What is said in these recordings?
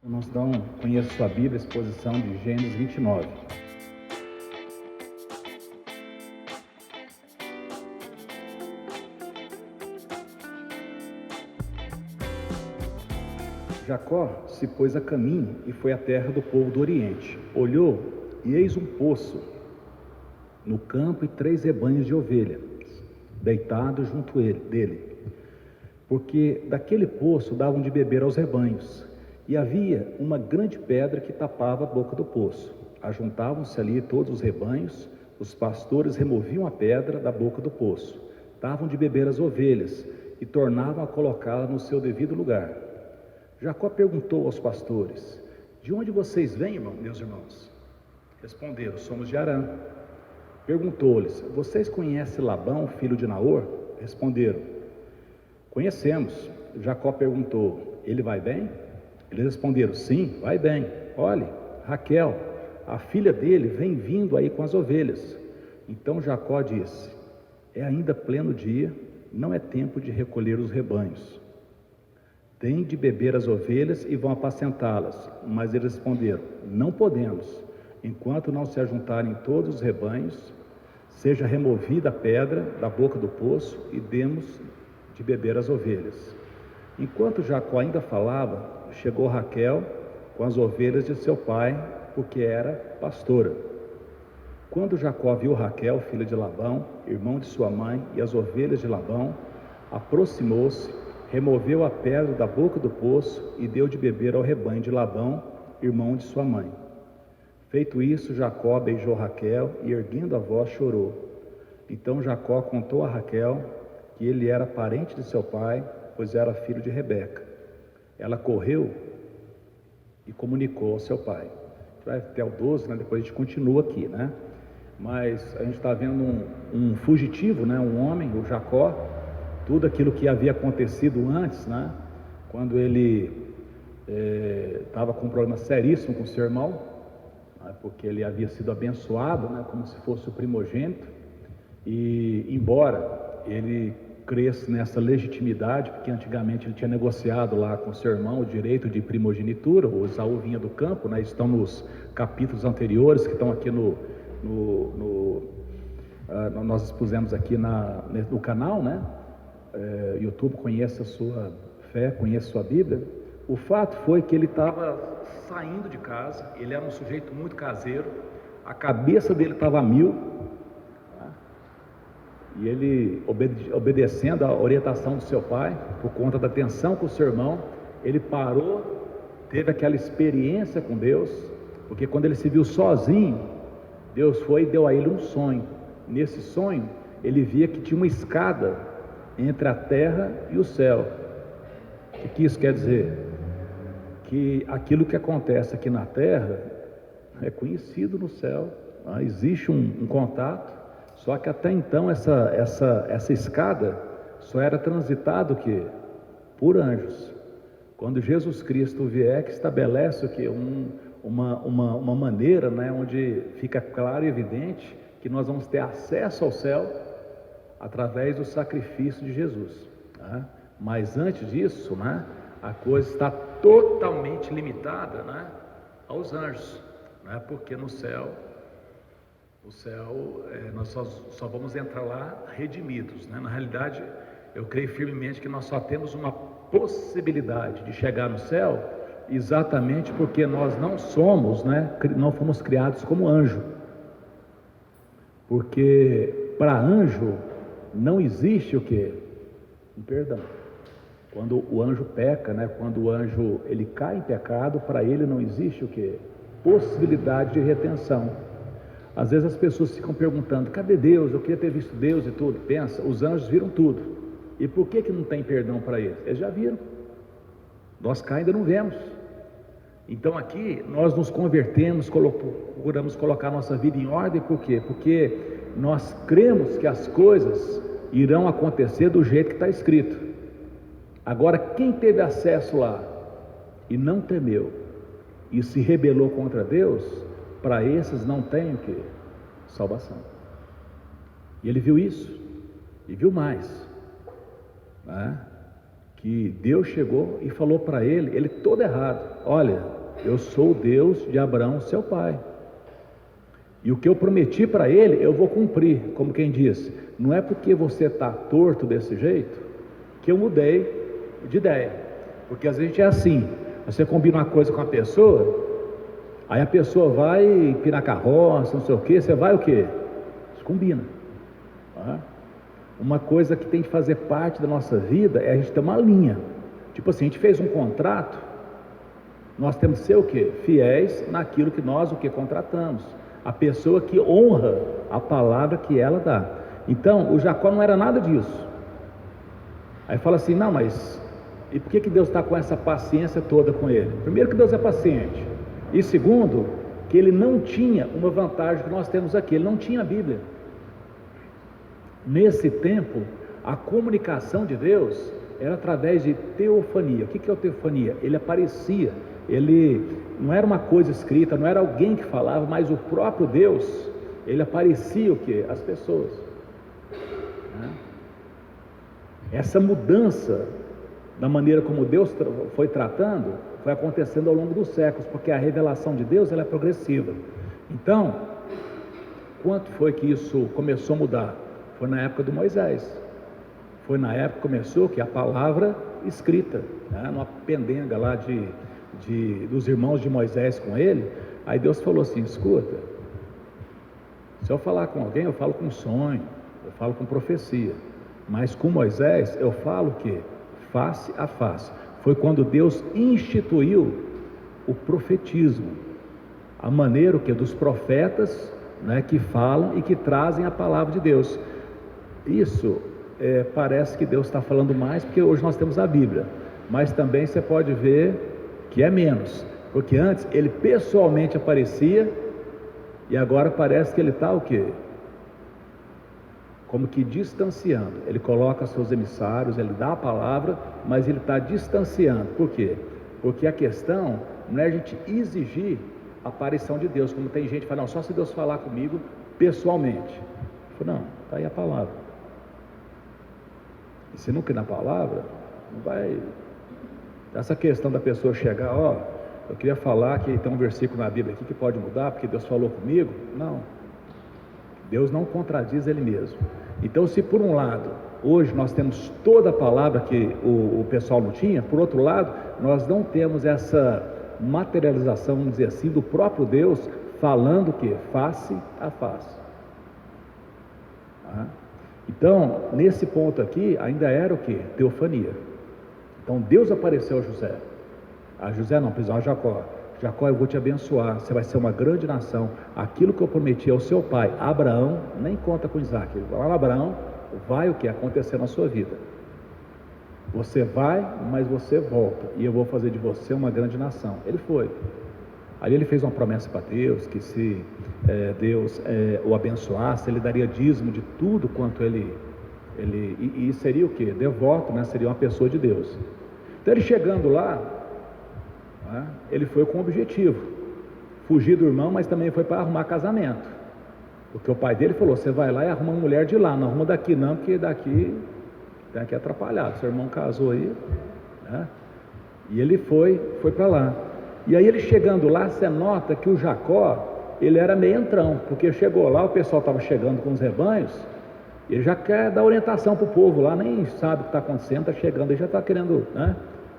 Irmãos, então, conheça sua Bíblia, exposição de Gênesis 29. Jacó se pôs a caminho e foi à terra do povo do Oriente. Olhou, e eis um poço no campo e 3 rebanhos de ovelhas, deitados junto dele. Porque daquele poço davam de beber aos rebanhos. E havia uma grande pedra que tapava a boca do poço. Ajuntavam-se ali todos os rebanhos, os pastores removiam a pedra da boca do poço, davam de beber às ovelhas e tornavam a colocá-la no seu devido lugar. Jacó perguntou aos pastores: de onde vocês vêm, meus irmãos? Responderam: somos de Harã. Perguntou-lhes: vocês conhecem Labão, filho de Naor? Responderam: conhecemos. Jacó perguntou: ele vai bem? Eles responderam: sim, vai bem. Olhe, Raquel, a filha dele, vem vindo aí com as ovelhas. Então Jacó disse: é ainda pleno dia, não é tempo de recolher os rebanhos. Deem de beber as ovelhas e vão apacentá-las. Mas eles responderam: não podemos, enquanto não se ajuntarem todos os rebanhos, seja removida a pedra da boca do poço e demos de beber as ovelhas. Enquanto Jacó ainda falava, chegou Raquel com as ovelhas de seu pai, porque era pastora. Quando Jacó viu Raquel, filha de Labão, irmão de sua mãe, e as ovelhas de Labão, aproximou-se, removeu a pedra da boca do poço e deu de beber ao rebanho de Labão, irmão de sua mãe. Feito isso, Jacó beijou Raquel e, erguendo a voz, chorou. Então Jacó contou a Raquel que ele era parente de seu pai, pois era filho de Rebeca. Ela correu e comunicou ao seu pai. A gente vai até o 12, né? Depois a gente continua aqui, né? Mas a gente está vendo um fugitivo, né? Um homem, o Jacó, tudo aquilo que havia acontecido antes, né? Quando ele estava com um problema seríssimo com seu irmão, né? Porque ele havia sido abençoado, né? Como se fosse o primogênito, e embora ele cresce nessa legitimidade, porque antigamente ele tinha negociado lá com seu irmão o direito de primogenitura. O Esaú vinha do campo, né? Estão nos capítulos anteriores que estão aqui nós expusemos aqui no canal, né? YouTube conhece a sua fé, conhece a sua Bíblia. O fato foi que ele estava saindo de casa, ele era um sujeito muito caseiro, a cabeça dele estava a mil, e ele, obedecendo a orientação do seu pai, por conta da tensão com o seu irmão, ele parou, teve aquela experiência com Deus, porque quando ele se viu sozinho, Deus foi e deu a ele um sonho. Nesse sonho, ele via que tinha uma escada entre a terra e o céu. O que isso quer dizer? Que aquilo que acontece aqui na terra é conhecido no céu, existe um contato. Só que até então essa escada só era transitada o quê? Por anjos. Quando Jesus Cristo vier, que estabelece o quê? Uma maneira, né, onde fica claro e evidente que nós vamos ter acesso ao céu através do sacrifício de Jesus, né? Mas antes disso, né, a coisa está totalmente limitada, né, aos anjos, né, porque no céu nós só vamos entrar lá redimidos, né? Na realidade, eu creio firmemente que nós só temos uma possibilidade de chegar no céu exatamente porque nós não somos, né? Não fomos criados como anjo. Porque para anjo não existe o quê? Um perdão. Quando o anjo peca, né? Quando o anjo ele cai em pecado, para ele não existe o quê? Possibilidade de retenção. Às vezes as pessoas ficam perguntando: cadê Deus? Eu queria ter visto Deus e tudo. Pensa, os anjos viram tudo. E por que não tem perdão para eles? Eles já viram. Nós cá ainda não vemos. Então aqui nós nos convertemos, procuramos colocar nossa vida em ordem. Por quê? Porque nós cremos que as coisas irão acontecer do jeito que está escrito. Agora, quem teve acesso lá e não temeu e se rebelou contra Deus, para esses não tem o que? Salvação. E ele viu isso, e viu mais, né? que Deus chegou e falou para ele todo errado: olha, eu sou o Deus de Abraão, seu pai, e o que eu prometi para ele eu vou cumprir. Como quem diz, não é porque você está torto desse jeito que eu mudei de ideia. Porque às vezes a gente é assim, você combina uma coisa com a pessoa, aí a pessoa vai pinar carroça, não sei o que, você vai o quê? Você combina. Uma coisa que tem que fazer parte da nossa vida é a gente ter uma linha. Tipo assim, a gente fez um contrato, nós temos que ser o quê? Fiéis naquilo que nós contratamos. A pessoa que honra a palavra que ela dá. Então, o Jacó não era nada disso. Aí fala assim, não, mas e por que Deus está com essa paciência toda com ele? Primeiro, que Deus é paciente. E segundo, que ele não tinha uma vantagem que nós temos aqui, ele não tinha a Bíblia. Nesse tempo, a comunicação de Deus era através de teofania. O que é a teofania? Ele aparecia, ele não era uma coisa escrita, não era alguém que falava, mas o próprio Deus, ele aparecia o quê? As pessoas. Essa mudança da maneira como Deus foi tratando, foi acontecendo ao longo dos séculos, porque a revelação de Deus ela é progressiva. Então, quanto foi que isso começou a mudar? Foi na época de Moisés. Foi na época que começou que a palavra escrita, numa pendenga lá dos irmãos de Moisés com ele. Aí Deus falou assim, escuta, se eu falar com alguém, eu falo com sonho, eu falo com profecia, mas com Moisés eu falo o quê? Face a face. Foi quando Deus instituiu o profetismo, a maneira que dos profetas, que falam e que trazem a palavra de Deus. Isso parece que Deus está falando mais, porque hoje nós temos a Bíblia, mas também você pode ver que é menos, porque antes ele pessoalmente aparecia, e agora parece que ele está o quê? Como que distanciando. Ele coloca seus emissários, ele dá a palavra, mas ele está distanciando. Por quê? Porque a questão não é a gente exigir a aparição de Deus, como tem gente que fala, não, só se Deus falar comigo pessoalmente. Eu falo, não, está aí a palavra. E se não crer na palavra, não vai. Essa questão da pessoa chegar, eu queria falar que tem um versículo na Bíblia aqui que pode mudar, porque Deus falou comigo. Não. Deus não contradiz Ele mesmo. Então, se por um lado, hoje nós temos toda a palavra que o pessoal não tinha, por outro lado, nós não temos essa materialização, vamos dizer assim, do próprio Deus falando o quê? Face a face. Então, nesse ponto aqui, ainda era o quê? Teofania. Então, Deus apareceu a José. A José não, precisava a Jacó. Jacó, eu vou te abençoar, você vai ser uma grande nação. Aquilo que eu prometi ao seu pai, Abraão, nem conta com Isaac. Lá Abraão, vai o que acontecer na sua vida. Você vai, mas você volta, e eu vou fazer de você uma grande nação. Ele foi. Aí ele fez uma promessa para Deus, que se Deus o abençoasse, ele daria dízimo de tudo quanto e seria o que? Devoto, seria uma pessoa de Deus. Então ele chegando lá, ele foi com o objetivo, fugir do irmão, mas também foi para arrumar casamento, porque o pai dele falou, você vai lá e arruma uma mulher de lá, não arruma daqui não, porque daqui tem que atrapalhar, seu irmão casou aí, e ele foi para lá. E aí ele chegando lá, você nota que o Jacó, ele era meio entrão, porque chegou lá, o pessoal estava chegando com os rebanhos, ele já quer dar orientação para o povo lá, nem sabe o que está acontecendo, está chegando, ele já está querendo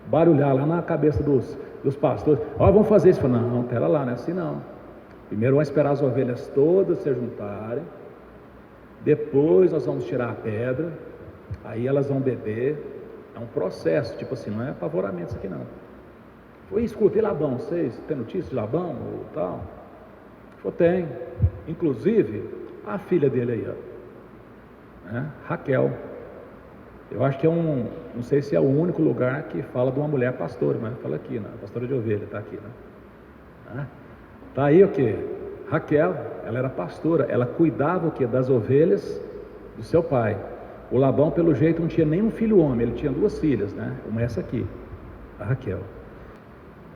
barulhar lá na cabeça dos pastores, vamos fazer isso. Não, pera lá, não é assim não. Primeiro vamos esperar as ovelhas todas se juntarem, depois nós vamos tirar a pedra, aí elas vão beber. É um processo, tipo assim, não é apavoramento isso aqui não. Foi, escutei Labão, vocês têm notícia de Labão ou tal? Eu tenho, inclusive a filha dele aí, Raquel. Eu acho que não sei se é o único lugar que fala de uma mulher pastora, mas fala aqui, pastora de ovelha, está aqui, Está aí o que? Raquel, ela era pastora, ela cuidava o que? Das ovelhas do seu pai. O Labão, pelo jeito, não tinha nenhum filho homem, ele tinha 2 filhas, uma essa aqui, a Raquel.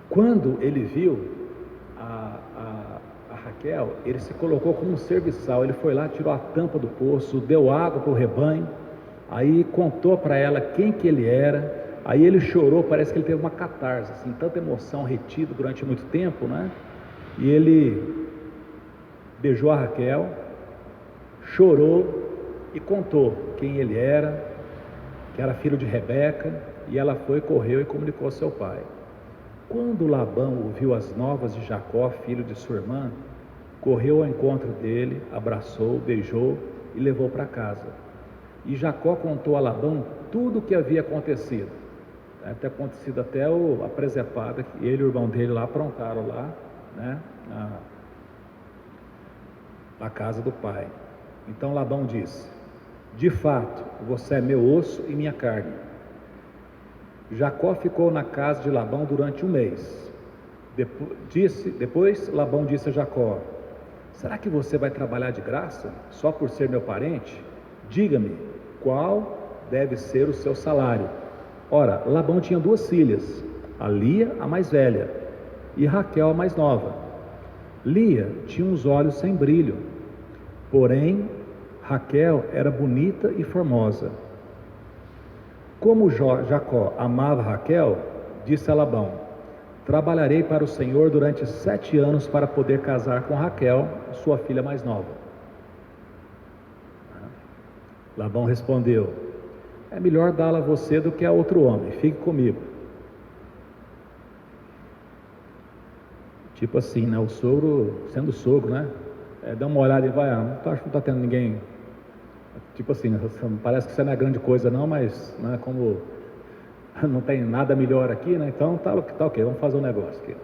Quando ele viu a Raquel, ele se colocou como um serviçal, ele foi lá, tirou a tampa do poço, deu água para o rebanho, aí contou para ela quem que ele era, Aí ele chorou, parece que ele teve uma catarse, assim, tanta emoção retida durante muito tempo, né? E ele beijou a Raquel, chorou e contou quem ele era, que era filho de Rebeca, e ela foi, correu e comunicou ao seu pai. Quando Labão ouviu as novas de Jacó, filho de sua irmã, correu ao encontro dele, abraçou, beijou e levou para casa. E Jacó contou a Labão tudo o que havia acontecido. Deve ter acontecido até a presepada que ele e o irmão dele lá aprontaram lá, né, na casa do pai. Então Labão disse: de fato, você é meu osso e minha carne. Jacó ficou na casa de Labão durante um mês. Depois Labão disse a Jacó: será que você vai trabalhar de graça, só por ser meu parente? Diga-me, qual deve ser o seu salário? Ora, Labão tinha 2 filhas, a Lia, a mais velha, e Raquel, a mais nova. Lia tinha uns olhos sem brilho, porém Raquel era bonita e formosa. Como Jacó amava Raquel, disse a Labão: trabalharei para o Senhor durante 7 anos para poder casar com Raquel, sua filha mais nova. Labão respondeu: é melhor dá-la a você do que a outro homem, fique comigo. Tipo assim, né? O sogro, sendo sogro, né? Dá uma olhada e vai, acho que não está tendo ninguém. Tipo assim, parece que isso não é grande coisa não, mas né, como não tem nada melhor aqui, né? Então tá ok, vamos fazer um negócio aqui.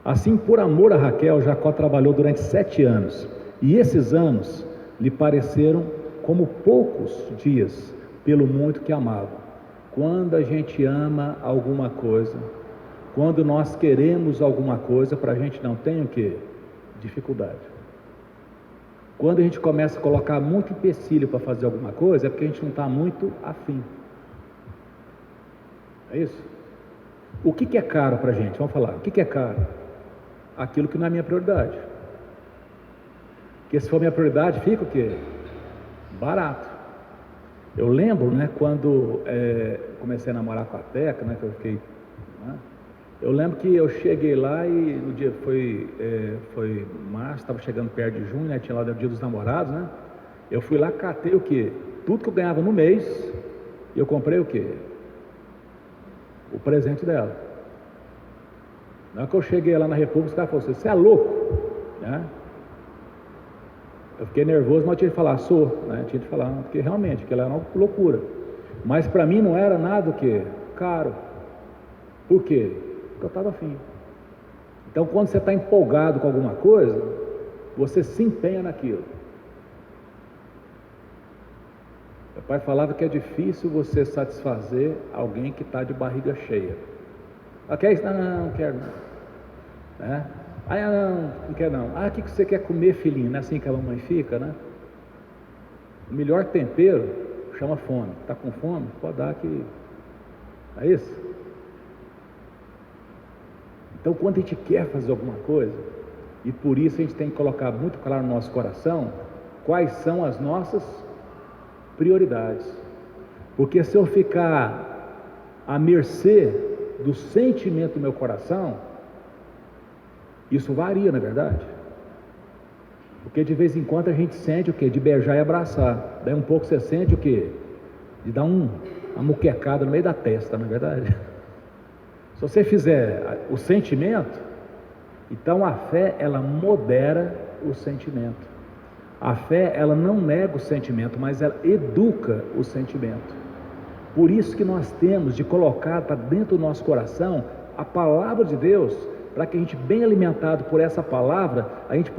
Assim, por amor a Raquel, Jacó trabalhou durante 7 anos, e esses anos lhe pareceram como poucos dias, pelo muito que amava. Quando a gente ama alguma coisa, quando nós queremos alguma coisa, para a gente não tem o quê? Dificuldade. Quando a gente começa a colocar muito empecilho para fazer alguma coisa, é porque a gente não está muito afim. É isso? O que é caro para a gente? Vamos falar. O que é caro? Aquilo que não é minha prioridade. Porque se for minha prioridade, fica o quê? Barato. Eu lembro, né, quando comecei a namorar com a Teca, né, que eu fiquei... Né, eu lembro que eu cheguei lá e no dia foi março, estava chegando perto de junho, né, tinha lá o dia dos namorados, né? Eu fui lá, catei o quê? Tudo que eu ganhava no mês, e eu comprei o quê? O presente dela. Na hora que eu cheguei lá na República, os caras falaram assim: você é louco? Né? Eu fiquei nervoso, mas eu tinha de falar: sou, né? Eu tinha de falar, porque realmente, aquilo era uma loucura. Mas para mim não era nada o quê? Caro. Por quê? Porque eu estava afim. Então quando você está empolgado com alguma coisa, você se empenha naquilo. Meu pai falava que é difícil você satisfazer alguém que está de barriga cheia. Ah, quer isso? Não quero não. Né? Não quero não. O que você quer comer, filhinho? Não é assim que a mamãe fica, né? O melhor tempero chama fome. Está com fome? Pode dar que... É isso? Então quando a gente quer fazer alguma coisa, e por isso a gente tem que colocar muito claro no nosso coração quais são as nossas prioridades. Porque se eu ficar à mercê do sentimento do meu coração, isso varia, na verdade. Porque de vez em quando a gente sente o quê? De beijar e abraçar. Daí um pouco você sente o quê? De dar uma muquecada no meio da testa, na verdade. Se você fizer o sentimento, então a fé, ela modera o sentimento. A fé, ela não nega o sentimento, mas ela educa o sentimento. Por isso que nós temos de colocar para dentro do nosso coração a palavra de Deus, para que a gente, bem alimentado por essa palavra, a gente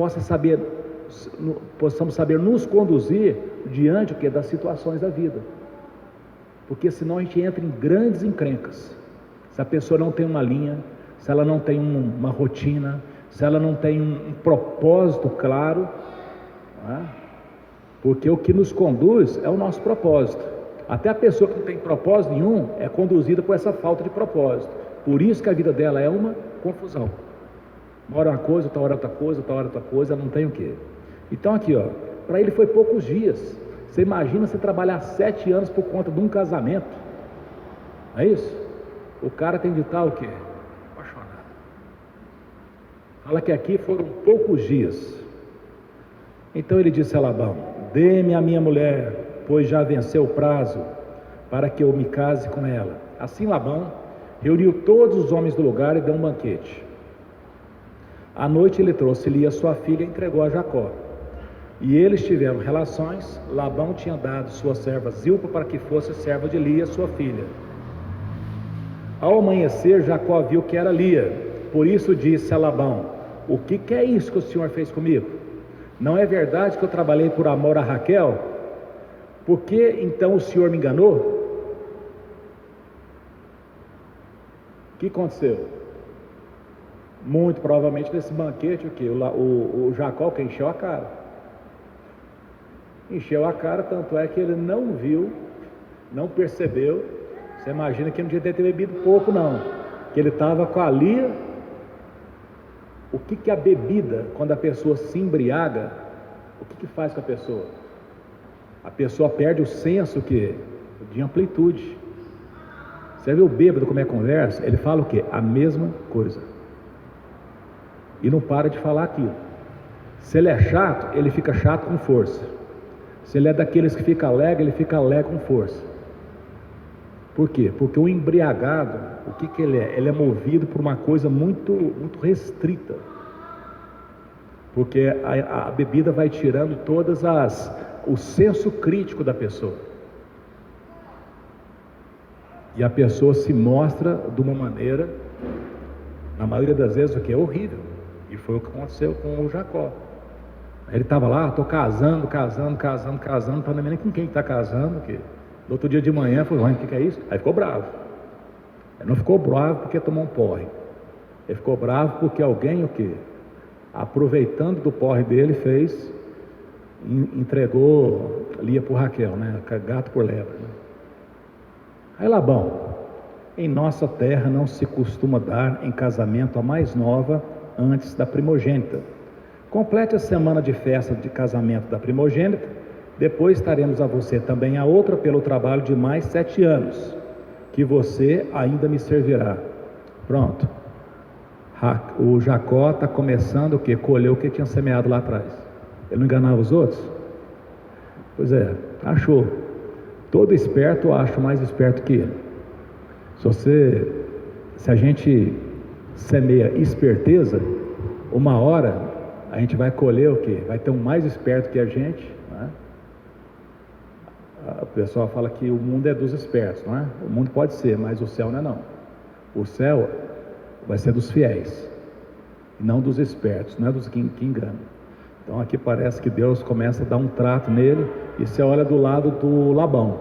possamos saber nos conduzir diante das situações da vida. Porque senão a gente entra em grandes encrencas. Se a pessoa não tem uma linha, se ela não tem uma rotina, se ela não tem um propósito claro, não é? Porque o que nos conduz é o nosso propósito. Até a pessoa que não tem propósito nenhum é conduzida por essa falta de propósito. Por isso que a vida dela é uma confusão. Uma hora uma coisa, outra hora outra coisa, outra hora outra coisa, ela não tem o quê? Então aqui, ó, para ele foi poucos dias. Você imagina você trabalhar 7 anos por conta de um casamento? Não é isso? O cara tem de estar o quê? Apaixonado. Fala que aqui foram poucos dias. Então ele disse a Labão: dê-me a minha mulher, pois já venceu o prazo, para que eu me case com ela. Assim Labão reuniu todos os homens do lugar e deu um banquete. À noite ele trouxe Lia, sua filha, e entregou a Jacó. E eles tiveram relações. Labão tinha dado sua serva Zilpa para que fosse serva de Lia, sua filha. Ao amanhecer, Jacó viu que era Lia. Por isso disse a Labão: o que é isso que o Senhor fez comigo? Não é verdade que eu trabalhei por amor a Raquel? Por que então o Senhor me enganou? O que aconteceu? Muito provavelmente nesse banquete o Jacó que encheu a cara. Encheu a cara, tanto é que ele não viu, não percebeu. Você imagina que ele não devia ter bebido pouco não, que ele estava com a Lia. O que a bebida, quando a pessoa se embriaga, o que faz com a pessoa? A pessoa perde o senso de amplitude. Você vê o bêbado como é conversa? Ele fala o quê? A mesma coisa. E não para de falar aquilo. Se ele é chato, ele fica chato com força. Se ele é daqueles que fica alegre, ele fica alegre com força. Por quê? Porque o embriagado, o que ele é? Ele é movido por uma coisa muito, muito restrita. Porque a bebida vai tirando o senso crítico da pessoa. E a pessoa se mostra de uma maneira, na maioria das vezes, o que é horrível. E foi o que aconteceu com o Jacó. Ele estava lá, estou casando, para não nem com quem está casando, que no outro dia de manhã, falou: o que é isso? Aí ficou bravo. Ele não ficou bravo porque tomou um porre. Ele ficou bravo porque alguém, aproveitando do porre dele, entregou Lia por Raquel, né? Gato por lebre, né? Aí Labão: em nossa terra não se costuma dar em casamento a mais nova antes da primogênita. Complete a semana de festa de casamento da primogênita, depois estaremos a você também a outra pelo trabalho de mais 7 anos, que você ainda me servirá. Pronto. O Jacó está começando colher o que tinha semeado lá atrás. Ele não enganava os outros? Pois é, achou. Todo esperto acha mais esperto que ele. Se a gente semeia esperteza, uma hora a gente vai colher o quê? Vai ter um mais esperto que a gente, né? O pessoal fala que o mundo é dos espertos, não é? O mundo pode ser, mas o céu não é não. O céu vai ser dos fiéis, não dos espertos, não é dos que enganam. Então aqui parece que Deus começa a dar um trato nele, e você olha do lado do Labão.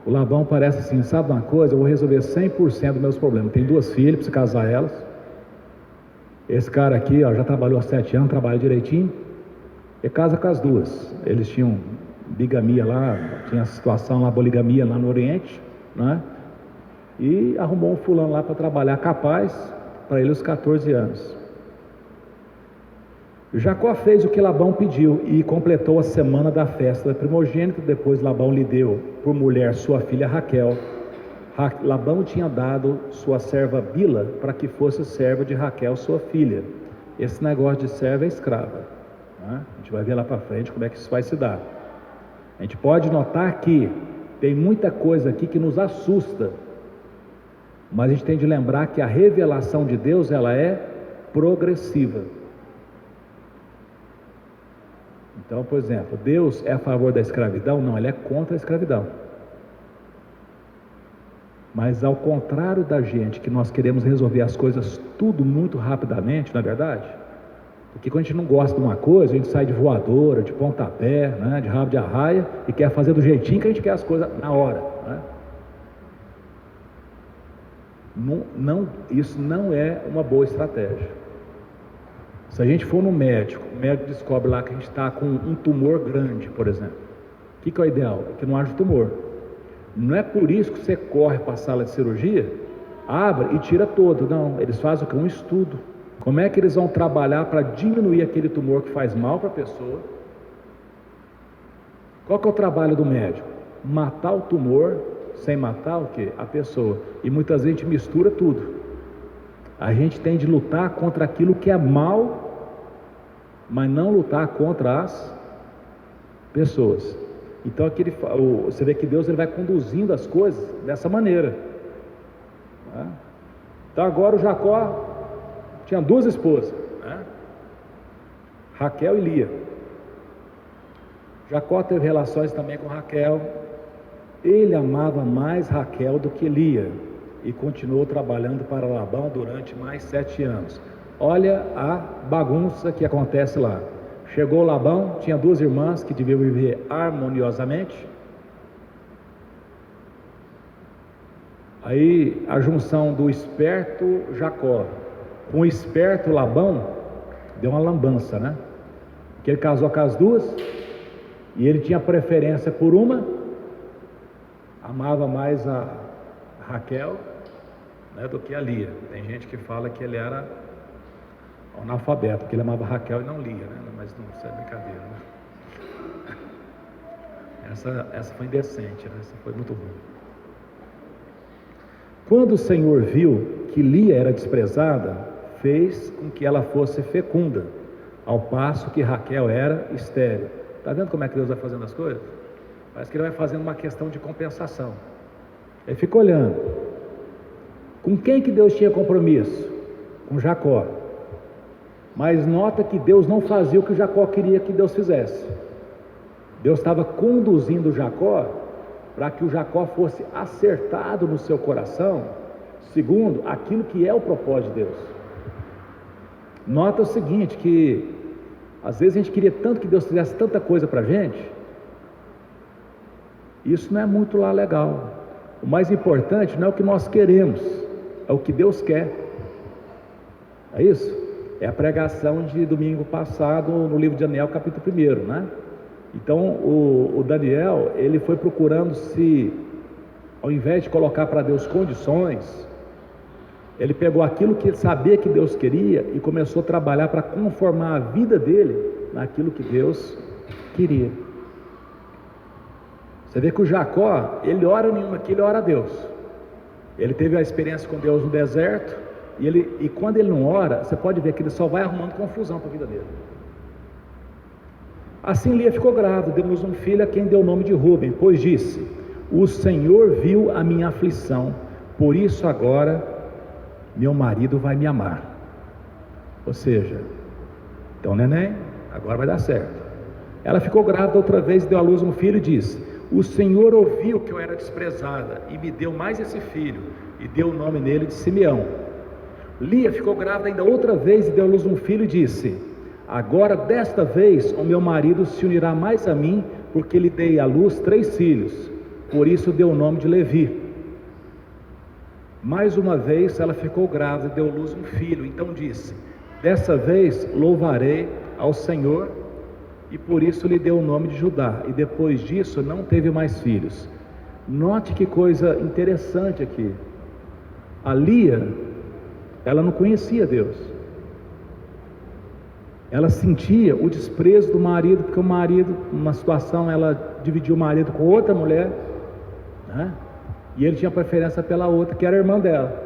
O Labão parece assim: sabe uma coisa, eu vou resolver 100% dos meus problemas. Tem 2 filhas, preciso casar elas. Esse cara aqui, já trabalhou há 7 anos, trabalha direitinho, e casa com as 2. Eles tinham bigamia lá, tinha a situação lá, poligamia lá no Oriente, né? E arrumou um fulano lá para trabalhar, capaz, para ele, os 14 anos. Jacó fez o que Labão pediu e completou a semana da festa da primogênita. Depois Labão lhe deu por mulher sua filha Raquel. Labão tinha dado sua serva Bila para que fosse serva de Raquel, sua filha. Esse negócio de serva é escrava, né? A gente vai ver lá para frente como é que isso vai se dar. A gente pode notar que tem muita coisa aqui que nos assusta, mas a gente tem de lembrar que a revelação de Deus, ela é progressiva. Então, por exemplo, Deus é a favor da escravidão? Não, Ele é contra a escravidão. Mas ao contrário da gente, que nós queremos resolver as coisas tudo muito rapidamente, não é verdade? Porque quando a gente não gosta de uma coisa, a gente sai de voadora, de pontapé, né, de rabo de arraia, e quer fazer do jeitinho que a gente quer as coisas na hora, né? Isso não é uma boa estratégia. Se a gente for no médico, o médico descobre lá que a gente está com um tumor grande, por exemplo. O que é o ideal? É que não haja tumor. Não é por isso que você corre para a sala de cirurgia, abre e tira todo. Não, eles fazem um estudo. Como é que eles vão trabalhar para diminuir aquele tumor que faz mal para a pessoa? Qual que é o trabalho do médico? Matar o tumor sem matar o quê? A pessoa. E muitas vezes a gente mistura tudo. A gente tem de lutar contra aquilo que é mal, mas não lutar contra as pessoas. Então aqui você vê que Deus ele vai conduzindo as coisas dessa maneira, né? Então agora o Jacó tinha duas esposas, né? Raquel e Lia. Jacó teve relações também com Raquel. Ele amava mais Raquel do que Lia e continuou trabalhando para Labão durante mais 7 anos. Olha a bagunça que acontece lá. Chegou Labão, tinha 2 irmãs que deviam viver harmoniosamente. Aí a junção do esperto Jacó com o esperto Labão deu uma lambança, né? Porque ele casou com as duas e ele tinha preferência por uma, amava mais a Raquel, né, do que a Lia. Tem gente que fala que ele era analfabeto, porque ele amava Raquel e não Lia, né? Mas não, isso é brincadeira, né? Essa foi indecente, né? Essa foi muito ruim. Quando o Senhor viu que Lia era desprezada, fez com que ela fosse fecunda, ao passo que Raquel era estéril. Está vendo como é que Deus vai fazendo as coisas? Parece que ele vai fazendo uma questão de compensação. Ele fica olhando. Com quem que Deus tinha compromisso? Com Jacó. Mas nota que Deus não fazia o que Jacó queria que Deus fizesse. Deus estava conduzindo Jacó para que o Jacó fosse acertado no seu coração, segundo aquilo que é o propósito de Deus. Nota o seguinte, que às vezes a gente queria tanto que Deus fizesse tanta coisa para a gente, isso não é muito lá legal. O mais importante não é o que nós queremos, é o que Deus quer. É isso? É a pregação de domingo passado no livro de Daniel, capítulo 1, né? Então o Daniel, ele foi procurando se, ao invés de colocar para Deus condições, ele pegou aquilo que ele sabia que Deus queria e começou a trabalhar para conformar a vida dele naquilo que Deus queria. Você vê que o Jacó, ele ora nenhuma aqui, ele ora a Deus. Ele teve a experiência com Deus no deserto, e quando ele não ora, você pode ver que ele só vai arrumando confusão para a vida dele. Assim Lia ficou grávida, deu-nos um filho a quem deu o nome de Rúben, pois disse: o Senhor viu a minha aflição, por isso agora meu marido vai me amar. Ou seja, então neném, agora vai dar certo. Ela ficou grávida outra vez, deu à luz um filho e disse: o Senhor ouviu que eu era desprezada e me deu mais esse filho, e deu o nome nele de Simeão. Lia ficou grávida ainda outra vez e deu à luz um filho e disse: agora desta vez o meu marido se unirá mais a mim, porque lhe dei à luz 3 filhos, por isso deu o nome de Levi. Mais uma vez ela ficou grávida e deu à luz um filho, então disse: dessa vez louvarei ao Senhor, e por isso lhe deu o nome de Judá, e depois disso não teve mais filhos. Note que coisa interessante aqui. A Lia, ela não conhecia Deus. Ela sentia o desprezo do marido, porque o marido, numa situação, ela dividiu o marido com outra mulher, né? E ele tinha preferência pela outra, que era a irmã dela.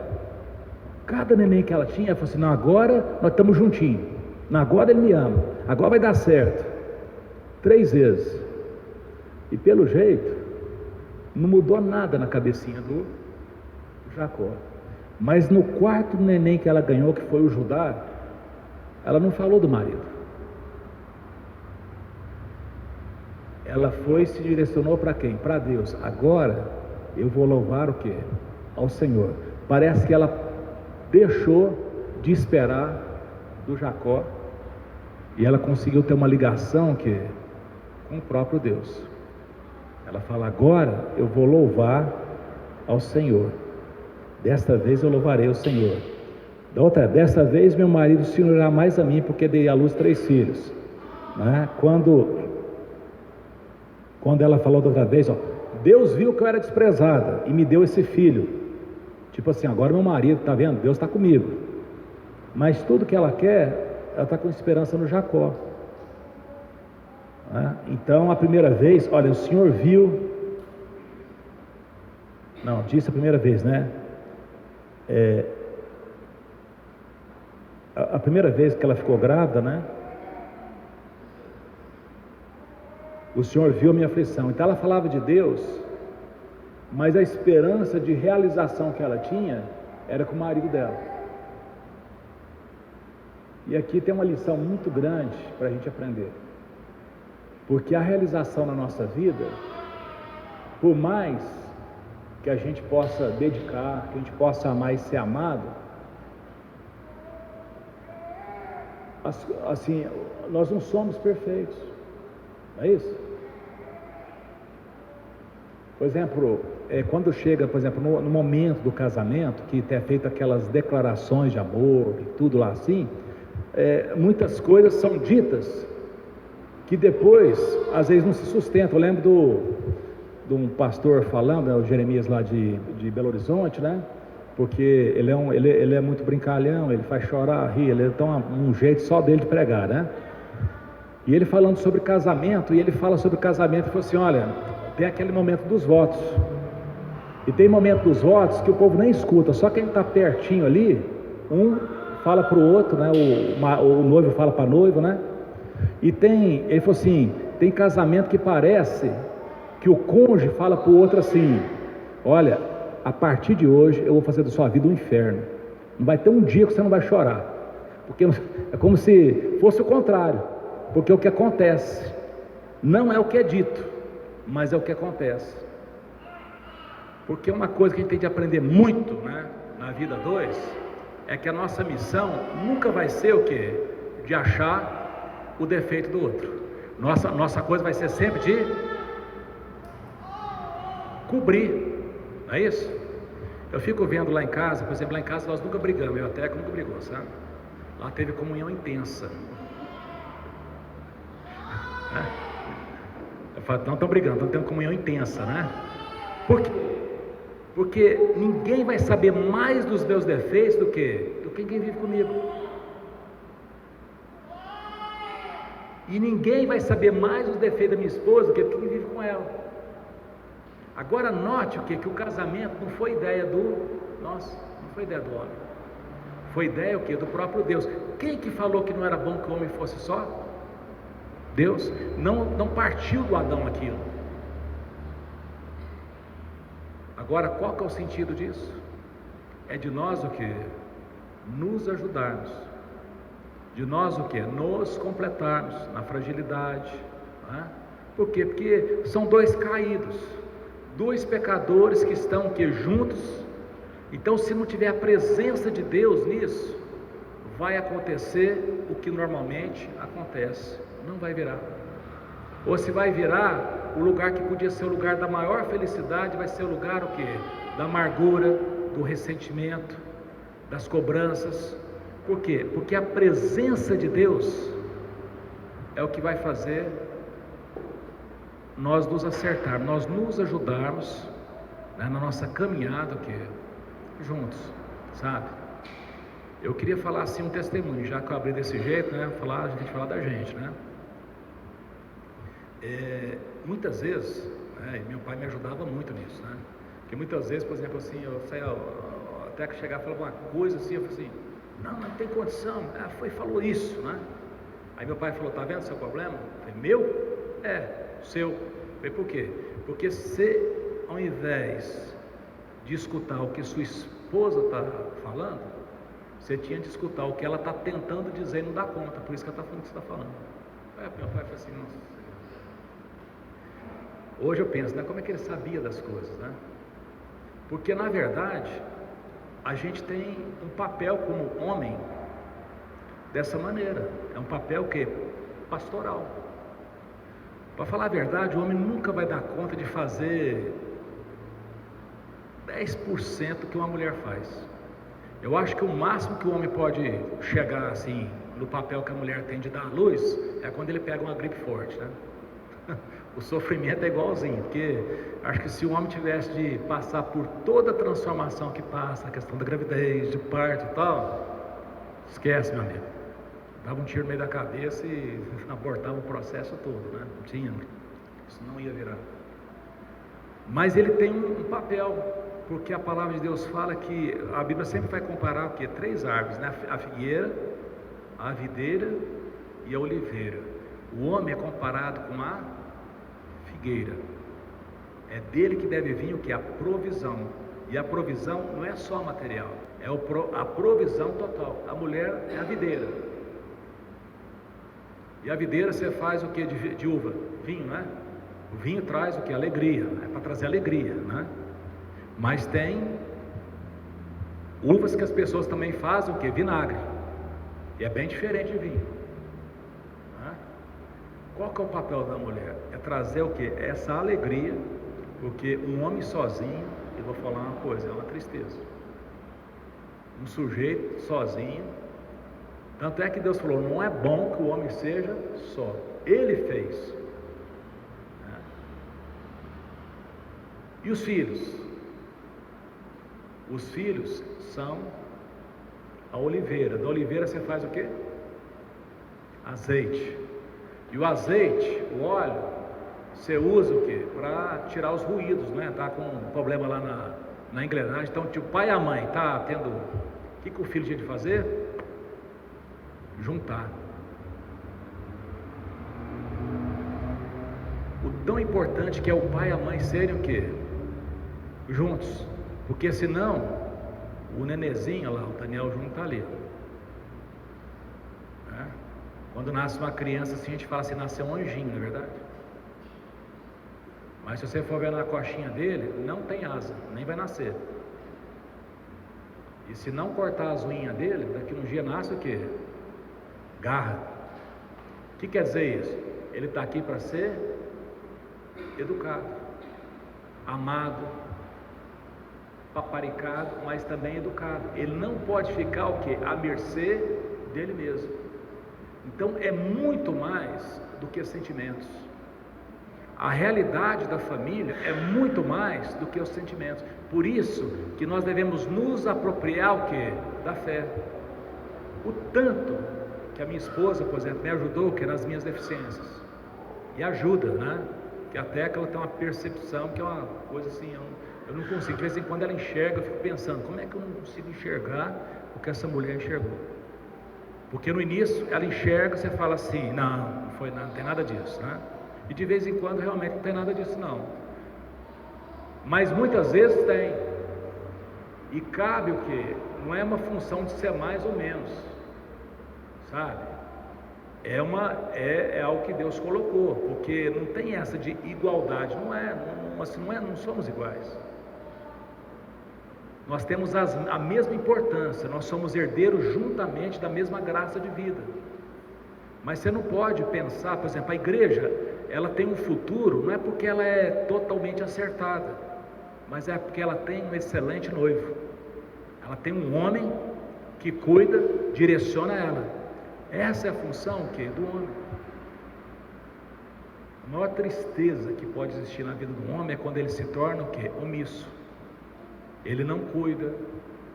Cada neném que ela tinha, ela falou assim: não, agora nós estamos juntinhos, não, agora ele me ama, agora vai dar certo. 3 vezes. E pelo jeito, não mudou nada na cabecinha do Jacó. Mas no 4º neném que ela ganhou, que foi o Judá, ela não falou do marido. Ela foi e se direcionou para quem? Para Deus. Agora eu vou louvar o quê? Ao Senhor. Parece que ela deixou de esperar do Jacó e ela conseguiu ter uma ligação que com o próprio Deus. Ela fala: agora eu vou louvar ao Senhor. Desta vez eu louvarei o Senhor. Da outra, desta vez meu marido se unirá mais a mim, porque dei à luz 3 filhos, né? Quando ela falou da outra vez, ó, Deus viu que eu era desprezada e me deu esse filho. Tipo assim, agora meu marido, tá vendo? Deus está comigo. Mas tudo que ela quer, ela está com esperança no Jacó, né? Então a primeira vez, olha, o Senhor viu Não, disse a primeira vez, né? A primeira vez que ela ficou grávida, né? O Senhor viu a minha aflição. Então ela falava de Deus, mas a esperança de realização que ela tinha era com o marido dela. E aqui tem uma lição muito grande para a gente aprender. Porque a realização na nossa vida, por mais que a gente possa dedicar, que a gente possa amar e ser amado, assim, nós não somos perfeitos, não é isso? Por exemplo, quando chega, por exemplo, no momento do casamento, que é feito aquelas declarações de amor e tudo lá assim, muitas coisas são ditas que depois, às vezes, não se sustentam. Eu lembro de um pastor falando, o Jeremias lá de Belo Horizonte, né? Porque ele é muito brincalhão, ele faz chorar, rir, ele tem um jeito só dele de pregar, né? E ele falando sobre casamento, e ele fala sobre casamento e falou assim: olha, tem aquele momento dos votos, e tem momento dos votos que o povo nem escuta, só quem está pertinho ali, um fala para o outro, né? O noivo fala para a noiva, né? E ele falou assim, tem casamento que parece que o cônjuge fala para o outro assim: olha, a partir de hoje eu vou fazer da sua vida um inferno, não vai ter um dia que você não vai chorar, porque é como se fosse o contrário, porque o que acontece não é o que é dito, mas é o que acontece. Porque uma coisa que a gente tem de aprender muito, né, na vida dois, é que a nossa missão nunca vai ser o quê? De achar o defeito do outro. Nossa coisa vai ser sempre de cobrir, não é isso? Eu fico vendo lá em casa, por exemplo, lá em casa nós nunca brigamos, eu até que nunca brigou, sabe? Lá teve comunhão intensa. Eu falo, não estão brigando, estão tendo comunhão intensa, né? Por quê? Porque ninguém vai saber mais dos meus defeitos do que quem vive comigo. E ninguém vai saber mais dos defeitos da minha esposa do que quem vive com ela. Agora note o quê? Que o casamento não foi ideia não foi ideia do homem. Foi ideia o quê? Do próprio Deus. Quem que falou que não era bom que o homem fosse só? Deus. Não partiu do Adão aquilo. Agora, qual que é o sentido disso? É de nós o quê? Nos ajudarmos. De nós o quê? Nos completarmos na fragilidade. Né? Por quê? Porque são dois caídos, dois pecadores que estão aqui juntos. Então, se não tiver a presença de Deus nisso, vai acontecer o que normalmente acontece, não vai virar. Ou se vai virar, o lugar que podia ser o lugar da maior felicidade vai ser o lugar o quê? Da amargura, do ressentimento, das cobranças. Por quê? Porque a presença de Deus é o que vai fazer nós nos acertarmos, nós nos ajudarmos, né, na nossa caminhada o quê? Juntos, sabe? Eu queria falar assim um testemunho, já que eu abri desse jeito, né? A gente falar da gente, né? Muitas vezes, né, meu pai me ajudava muito nisso, né? Porque muitas vezes, por exemplo, assim, eu saía, até que chegar e falava uma coisa assim, eu falei assim, não tem condição, falou isso, né? Aí meu pai falou, tá vendo o seu problema? Eu falei, meu? Seu. Eu falei, por quê? Porque se ao invés de escutar o que sua esposa está falando, você tinha de escutar o que ela está tentando dizer e não dá conta, por isso que ela está falando o que você está falando. Meu pai falou assim, nossa. Hoje eu penso, né, como é que ele sabia das coisas, né? Porque na verdade, a gente tem um papel como homem dessa maneira, é um papel que pastoral. Para falar a verdade, o homem nunca vai dar conta de fazer 10% que uma mulher faz. Eu acho que o máximo que o homem pode chegar assim, no papel que a mulher tem de dar à luz, é quando ele pega uma gripe forte, né? O sofrimento é igualzinho, porque acho que se o homem tivesse de passar por toda a transformação que passa, a questão da gravidez, de parto e tal, esquece, meu amigo. Dava um tiro no meio da cabeça e abortava o processo todo, né? Não tinha, isso não ia virar. Mas ele tem um papel, Porque a palavra de Deus fala que a Bíblia sempre vai comparar o quê? 3 árvores, né? A figueira, a videira e a oliveira. O homem é comparado com a figueira. É dele que deve vir o que? A provisão. E a provisão não é só material, é a provisão total. A mulher é a videira. E a videira você faz o que de uva? Vinho, né? O vinho traz o que? Alegria, é para trazer alegria, né? Mas tem uvas que as pessoas também fazem o que? Vinagre. E é bem diferente de vinho, né? Qual que é o papel da mulher? É trazer o que? Essa alegria, porque um homem sozinho, eu vou falar uma coisa, é uma tristeza. Um sujeito sozinho, tanto é que Deus falou, não é bom que o homem seja só. Ele fez, né? E os filhos? Os filhos são a oliveira. Da oliveira você faz o quê? Azeite. E o azeite, o óleo, você usa o quê? Para tirar os ruídos, né? Tá com um problema lá na engrenagem. Então, tipo, o pai e a mãe tá tendo. O que o filho tinha de fazer? Juntar. O tão importante que é o pai e a mãe serem o quê? Juntos. Porque senão, o nenezinho lá, o Daniel Júnior está ali. Né? Quando nasce uma criança assim, a gente fala assim, nasceu um anjinho, não é verdade? Mas se você for ver na costinha dele, não tem asa, nem vai nascer. E se não cortar as unhas dele, daqui a um dia nasce o quê? Garra. O que quer dizer isso? Ele está aqui para ser educado, amado, paparicado, mas também educado. Ele não pode ficar o quê? À mercê dele mesmo. Então é muito mais do que sentimentos. A realidade da família é muito mais do que os sentimentos. Por isso que nós devemos nos apropriar o quê? Da fé. O tanto que a minha esposa, por exemplo, me ajudou que nas minhas deficiências. E ajuda, né? Que até que ela tem uma percepção que é uma coisa assim, eu não consigo, de vez em quando ela enxerga, eu fico pensando, como é que eu não consigo enxergar o que essa mulher enxergou? Porque no início ela enxerga, você fala assim, não tem nada disso, né? E de vez em quando realmente não tem nada disso não. Mas muitas vezes tem. E cabe o quê? Não é uma função de ser mais ou menos, sabe? É algo que Deus colocou, porque não tem essa de igualdade, não somos iguais. Nós temos a mesma importância, nós somos herdeiros juntamente da mesma graça de vida. Mas você não pode pensar, por exemplo, a igreja, ela tem um futuro, não é porque ela é totalmente acertada, mas é porque ela tem um excelente noivo. Ela tem um homem que cuida, direciona ela. Essa é a função o quê? Do homem. A maior tristeza que pode existir na vida do homem é quando ele se torna o quê? Omisso. Ele não cuida,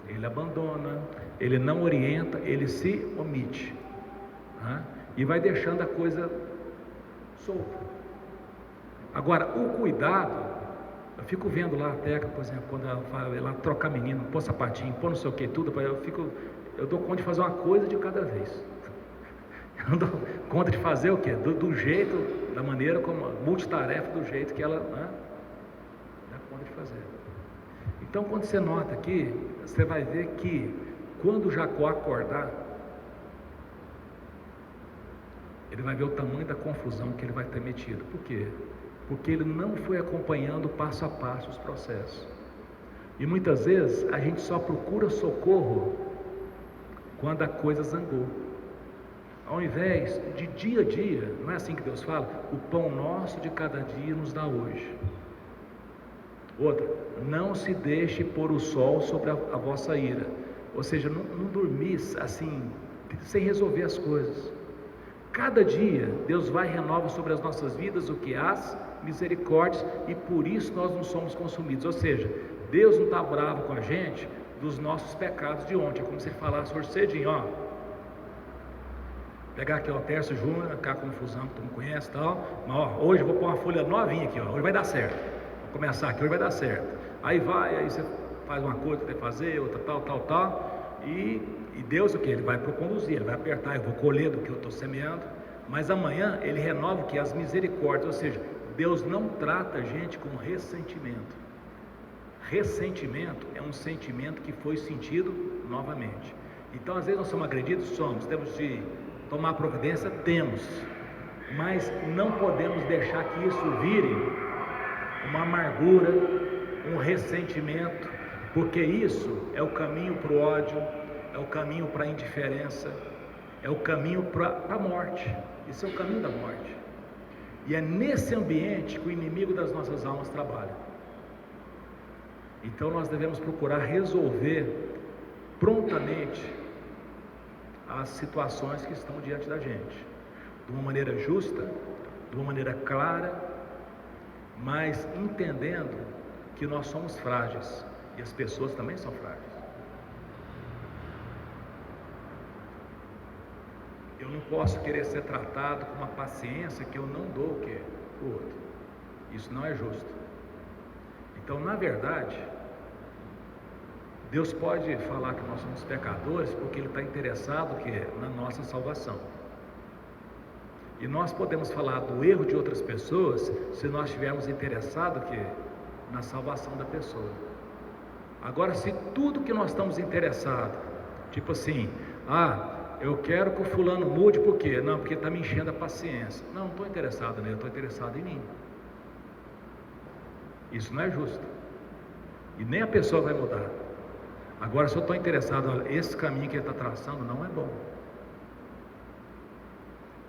ele abandona, ele não orienta, ele se omite, né? E vai deixando a coisa solta. Agora, o cuidado, eu fico vendo lá a Teca, por exemplo, quando ela fala, ela trocar menino, pôr sapatinho, pôr não sei o que, tudo, eu dou conta de fazer uma coisa de cada vez. Eu não dou conta de fazer o quê? Do jeito, da maneira como, multitarefa, do jeito que ela, né, dá conta de fazer. Então, quando você nota aqui, você vai ver que quando Jacó acordar, ele vai ver o tamanho da confusão que ele vai ter metido. Por quê? Porque ele não foi acompanhando passo a passo os processos. E muitas vezes a gente só procura socorro quando a coisa zangou. Ao invés de dia a dia, não é assim que Deus fala? O pão nosso de cada dia nos dá hoje. Outra, não se deixe pôr o sol sobre a vossa ira. Ou seja, não dormir assim, sem resolver as coisas. Cada dia, Deus vai e renova sobre as nossas vidas o que? As misericórdias, e por isso nós não somos consumidos. Ou seja, Deus não está bravo com a gente dos nossos pecados de ontem. É como se ele falasse hoje cedinho, ó. Pegar aqui, ó, Tércio Júnior, aquela confusão que tu não conhece e tal. Mas, ó, hoje eu vou pôr uma folha novinha aqui, ó. Hoje vai dar certo. Vou começar aqui, hoje vai dar certo. Aí você faz uma coisa que tem que fazer, outra tal, e Deus o que? Ele vai conduzir, Ele vai apertar, eu vou colher do que eu estou semeando, mas amanhã Ele renova o que? As misericórdias, ou seja, Deus não trata a gente com ressentimento. Ressentimento é um sentimento que foi sentido novamente. Então, às vezes nós somos agredidos? Somos. Temos de tomar providência? Temos. Mas não podemos deixar que isso vire uma amargura, um ressentimento, porque isso é o caminho para o ódio, é o caminho para a indiferença, é o caminho para a morte. Isso é o caminho da morte. E é nesse ambiente que o inimigo das nossas almas trabalha. Então nós devemos procurar resolver prontamente as situações que estão diante da gente, de uma maneira justa, de uma maneira clara, mas entendendo que nós somos frágeis e as pessoas também são frágeis. Eu não posso querer ser tratado com uma paciência que eu não dou o que? O outro. Isso não é justo. Então, na verdade, Deus pode falar que nós somos pecadores porque Ele está interessado que na nossa salvação. E nós podemos falar do erro de outras pessoas se nós estivermos interessados que na salvação da pessoa. Agora, se tudo que nós estamos interessados, tipo assim, eu quero que o fulano mude, por quê? Não, porque está me enchendo a paciência. Não estou interessado nele, estou interessado em mim. Isso não é justo. E nem a pessoa vai mudar. Agora, se eu estou interessado, esse caminho que ele está traçando não é bom.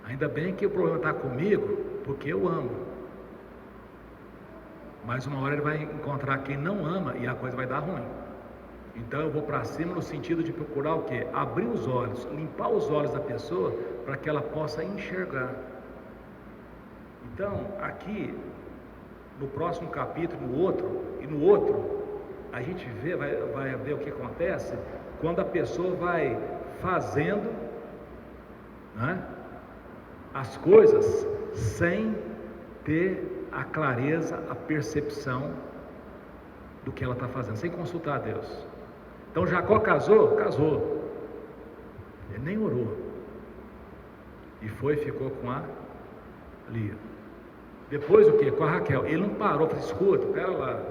Ainda bem que o problema está comigo, porque eu amo. Mas uma hora ele vai encontrar quem não ama e a coisa vai dar ruim. Então eu vou para cima no sentido de procurar o quê? Abrir os olhos, limpar os olhos da pessoa para que ela possa enxergar. Então, aqui, no próximo capítulo, no outro, a gente vai ver o que acontece quando a pessoa vai fazendo, né, as coisas sem ter a clareza, a percepção do que ela está fazendo, sem consultar a Deus. Então Jacó casou, ele nem orou, e ficou com a Lia. Depois o que? Com a Raquel. Ele não parou, falou: escuta, pera lá,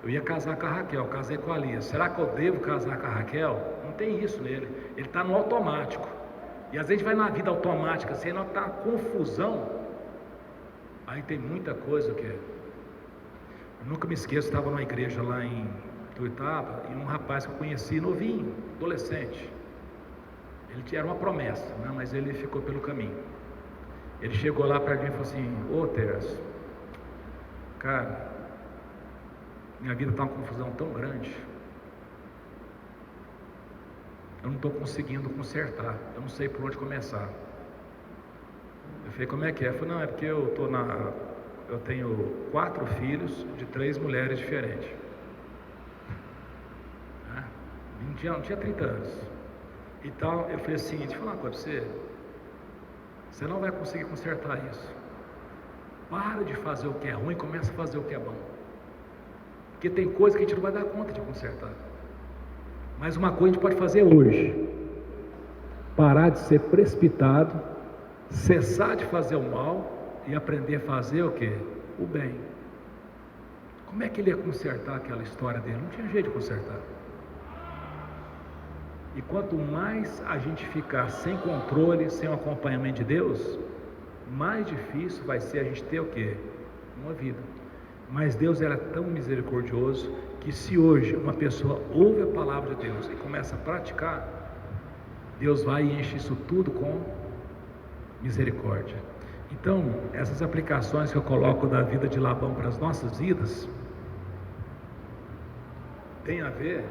eu ia casar com a Raquel, casei com a Lia, será que eu devo casar com a Raquel? Não tem isso nele, ele está no automático. E às vezes vai na vida automática, assim, não está confusão. Aí tem muita coisa que eu nunca me esqueço, estava numa igreja lá em Tuitaba, e um rapaz que eu conheci novinho, adolescente. Ele era uma promessa, né? Mas ele ficou pelo caminho. Ele chegou lá perto de mim e falou assim: ô Teras, cara, minha vida está uma confusão tão grande, eu não estou conseguindo consertar, eu não sei por onde começar. Eu falei: como é que é? Ele falou: não, é porque eu tenho 4 filhos de 3 mulheres diferentes. Não tinha 30 anos. Então eu falei assim: deixa eu falar uma coisa para você não vai conseguir consertar isso. Para de fazer o que é ruim e começa a fazer o que é bom. Porque tem coisa que a gente não vai dar conta de consertar. Mas uma coisa a gente pode fazer hoje: parar de ser precipitado, cessar de fazer o mal e aprender a fazer o que? O bem. Como é que ele ia consertar aquela história dele? Não tinha jeito de consertar. E quanto mais a gente ficar sem controle, sem o acompanhamento de Deus, mais difícil vai ser a gente ter o que? Uma vida. Mas Deus era tão misericordioso que se hoje uma pessoa ouve a palavra de Deus e começa a praticar, Deus vai e enche isso tudo com misericórdia. Então, essas aplicações que eu coloco da vida de Labão para as nossas vidas tem a ver.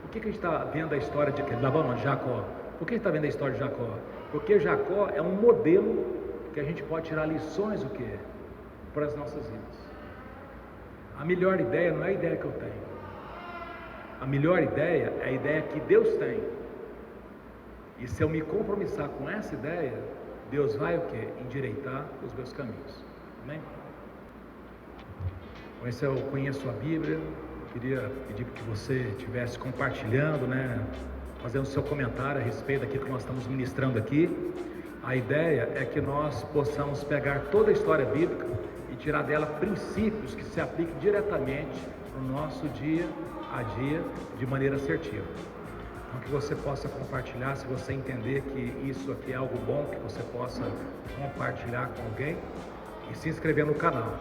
Por que a gente está vendo a história de Labão, não, de Jacó? Por que a gente está vendo a história de Jacó? Porque Jacó é um modelo que a gente pode tirar lições o quê? Para as nossas vidas. A melhor ideia não é a ideia que eu tenho. A melhor ideia é a ideia que Deus tem. E se eu me compromissar com essa ideia, Deus vai o quê? Endireitar os meus caminhos. Amém? Com isso eu conheço a Bíblia, queria pedir que você estivesse compartilhando, né, fazendo seu comentário a respeito daquilo que nós estamos ministrando aqui. A ideia é que nós possamos pegar toda a história bíblica e tirar dela princípios que se apliquem diretamente no nosso dia a dia de maneira assertiva. Então, que você possa compartilhar, se você entender que isso aqui é algo bom, que você possa compartilhar com alguém e se inscrever no canal.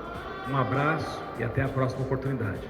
Um abraço e até a próxima oportunidade.